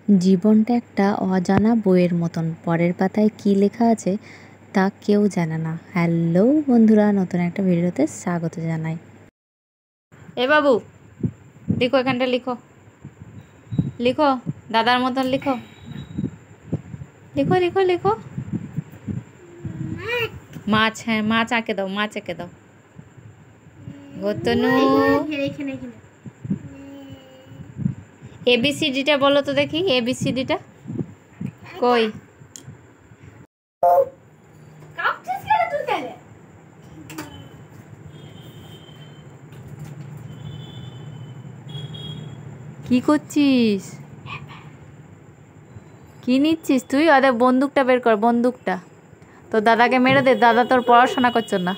জীবনটা একটা অজানা বইয়ের মতন, পরের পাতায় কী লেখা আছে তা কেউ জানে না। হ্যালো বন্ধুরা, নতুন একটা ভিডিওতে স্বাগত জানাই। এ বাবু, লিখো, এখানটা লিখো, লিখো, দাদার মতন লিখো, লিখো লিখো লিখো। মাছ, হ্যাঁ মাছ আঁকে দাও, মাছ এঁকে দাও। গতনু, এবিসিডিটা বলো তো দেখি, এবিসিডিটা কই? কি করছিস? কি নিচ্ছিস তুই? ওদের বন্দুকটা বের কর, বন্দুকটা। তো দাদাকে মেরে দে, দাদা তোর পড়াশোনা করছো না।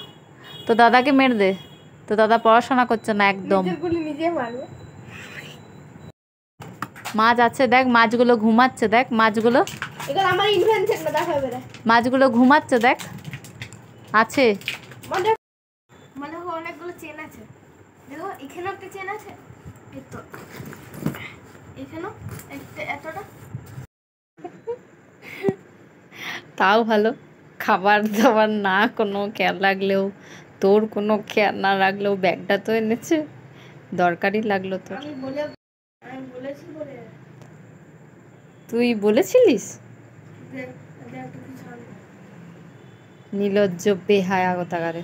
তো দাদাকে মেরে দে, তো দাদা পড়াশোনা করছো না একদম। মাছ আছে দেখ, মাছগুলো ঘুমাচ্ছে দেখ, মাছগুলো, মাছগুলো ঘুমাচ্ছে দেখ। আছে অনেকগুলো চেন আছে, দেখো এখানে একটা চেন আছে, এখানেও এতটা। তাও ভালো, খাবার দাবার না কোনো খেয়াল রাখলেও, তোর কোনো খেয়াল না রাখলেও ব্যাগটা তো এনেছে, দরকারই লাগলো তোর। তুই বলেছিলিস? নির্লজ্জ বেহায়া কোথাকারে।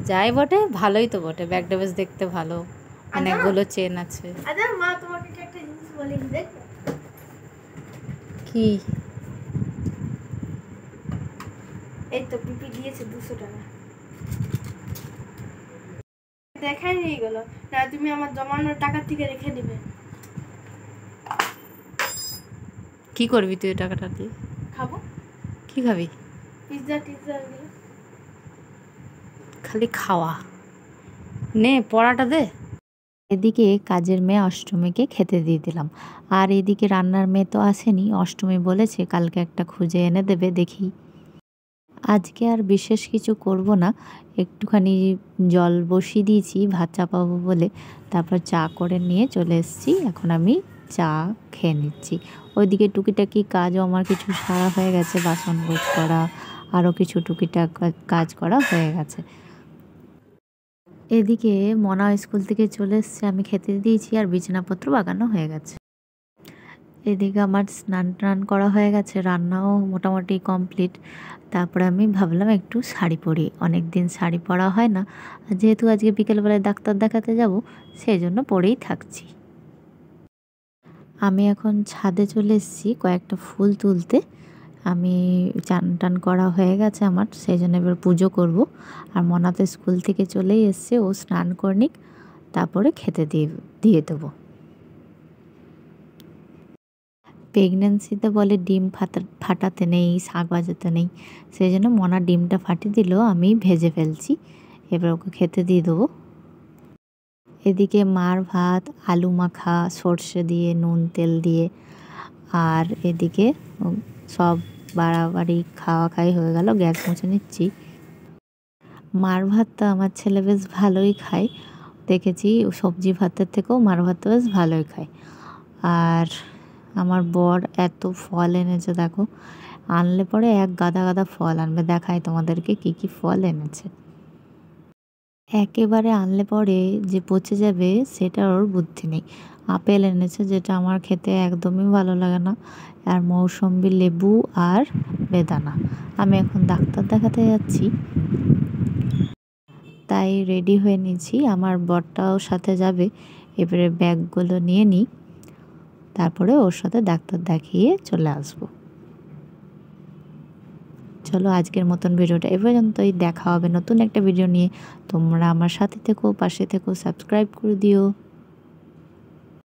যাই বটে, ভালোই তো বটে, ব্যাগটা বেশ দেখতে ভালো, অনেকগুলো চেন আছে। মা তোমাকে একটা জিনিস বলি, দেখো কি? এই তো পিপি দিয়েছে 200 টাকা। দেখাই নিয়ে গেল না, তুমি আমার জমানোর টাকা থেকে রেখে দিবে। কি করবি তুই টাকাটা দিয়ে? খাবো। কি খাবি? পিৎজা টিৎজা এগুলো। খালি খাওয়া, নে পড়াটা দে। এদিকে কাজের মেয়ে অষ্টমীকে খেতে দিয়ে দিলাম, আর এদিকে রান্নার মেয়ে তো আসেনি। অষ্টমী বলেছে কালকে একটা খুঁজে এনে দেবে, দেখি। আজকে আর বিশেষ কিছু করব না, একটুখানি জল বসিয়ে দিয়েছি ভাত চাপাবো বলে, তারপর চা করে নিয়ে চলে এসেছি। এখন আমি চা খেয়ে নিচ্ছি। ওইদিকে টুকিটাকি কাজও আমার কিছু সারা হয়ে গেছে, বাসন গোছ করা, আরও কিছু টুকিটাক কাজ করা হয়ে গেছে। এদিকে মনা স্কুল থেকে চলে এসছে, আমি খেতে দিয়েছি আর বিছানাপত্র বাগানো হয়ে গেছে। এদিকে আমার স্নান টান করা হয়ে গেছে, রান্নাও মোটামুটি কমপ্লিট। তারপরে আমি ভাবলাম একটু শাড়ি পরি, অনেক দিন শাড়ি পরা হয় না, যেহেতু আজকে বিকেলবেলায় ডাক্তার দেখাতে যাব সেই জন্য পরেই থাকছি। আমি এখন ছাদে চলে এসেছি কয়েকটা ফুল তুলতে। আমি চান টান করা হয়ে গেছে আমার, সেই জন্য এবার পুজো করব। আর মনা তো স্কুল থেকে চলেই এসছে, ও স্নান করে নিক, তারপরে খেতে দিয়ে দেবো। প্রেগনেন্সিতে বলে ডিম ফাটাতে নেই, শাক বাজাতে নেই, সেই জন্য মনা ডিমটা ফাটিয়ে দিল, আমি ভেজে ফেলছি। এবার ওকে খেতে দিয়ে দেবো। এদিকে মার ভাত, আলু মাখা, সর্ষে দিয়ে, নুন তেল দিয়ে, আর এদিকে সব বাড়াবাড়ি খাওয়া খাই হয়ে গেল, গ্যাস মুছে নিচ্ছি। মার ভাতটা আমার ছেলে বেশ ভালোই খায়, দেখেছি সবজি ভাতের থেকেও মার ভাতটা বেশ ভালোই খায়। আর আমার বর এত ফল এনেছে দেখো, আনলে পরে এক গাদা গাদা ফল আনবে, দেখায় তোমাদেরকে কি কি ফল এনেছে। একেবারে আনলে পরে যে পচে যাবে সেটার ওর বুদ্ধি নেই। আপেল এনেছে, যেটা আমার খেতে একদমই ভালো লাগে না, আর মৌসম্বি, লেবু আর বেদানা। আমি এখন ডাক্তার দেখাতে যাচ্ছি, তাই রেডি হয়ে নিয়েছি, আমার বরটাও সাথে যাবে। এবারে ব্যাগগুলো নিয়ে নিই, তারপরে ওর সাথে ডাক্তার দেখিয়ে চলে আসব। চলো আজকের মতন ভিডিওটা এ পর্যন্তই, দেখা হবে নতুন একটা ভিডিও নিয়ে। তোমরা আমার সাথে থেকো, পাশে থেকো, সাবস্ক্রাইব করে দিও।